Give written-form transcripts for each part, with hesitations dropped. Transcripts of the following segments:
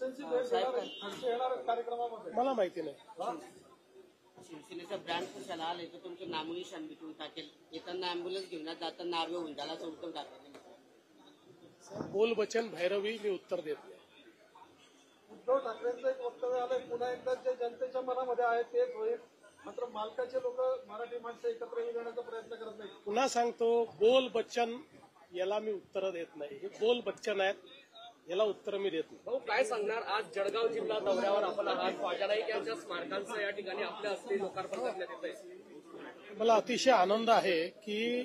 खडसेंची भेट घेणार आहे. खडसे येणार आहेत कार्यक्रमामध्ये. मला माहिती नाही. शिवसेनेचा ब्रँड कशाला आले तर तुमचं नामोनिशान मिटून टाकेल. येताना अँब्युलन्स घेऊन जाताना नावे होऊन त्याला उद्धव ठाकरे. बोल बचन भैरवी मी उत्तर देत नाही. उद्धव ठाकरेंचं एक वक्तव्य आलंय, पुन्हा एकदा जे जनतेच्या मनामध्ये आहे तेच होईल, मात्र मालकाचे लोक मराठी माणसं एकत्र येण्याचा प्रयत्न करत नाही. पुन्हा सांगतो, बोल बच्चन याला मी उत्तर देत नाही. हे बोल बच्चन आहेत, याला उत्तर मी देत नाही. भाऊ काय सांगणार, आज जळगाव जिल्हा दौऱ्यावर आपण आहात. ख्वाजा नाईक यांच्या स्मारकांचं या ठिकाणी आपल्या हस्ते लोकार्पण करण्यात येत आहे. मला अतिशय आनंद आहे की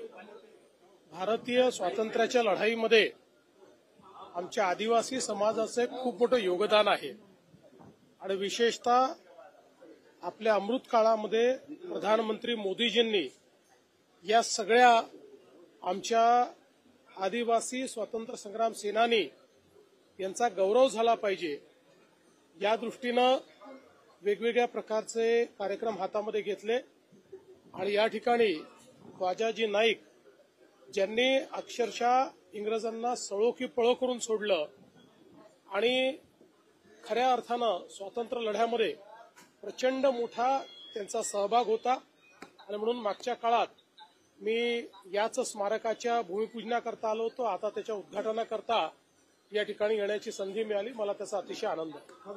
भारतीय स्वातंत्र्याच्या लढाईमध्ये आमच्या आदिवासी समाजाचे खूप मोठं योगदान आहे आणि विशेषतः आपल्या अमृत काळामध्ये प्रधानमंत्री मोदीजींनी या सगळ्या आमच्या आदिवासी स्वातंत्र्य संग्राम सेनानी यांचा गौरव झाला पाहिजे या दृष्टीनं वेगवेगळ्या प्रकारचे कार्यक्रम हातामध्ये घेतले आणि या ठिकाणी ख्वाजाजी नाईक ज्यांनी अक्षरशः इंग्रजांना सळो की पळो करून सोडलं आणि खऱ्या अर्थानं स्वातंत्र्य लढ्यामध्ये प्रचंड मोठा त्यांचा सहभाग होता आणि म्हणून मागच्या काळात मी याच स्मारकाच्या भूमिपूजनाकरता आलो होतो. आता त्याच्या उद्घाटनाकरता या ठिकाणी येण्याची संधी मिळाली. मला त्याचा अतिशय आनंद आहे.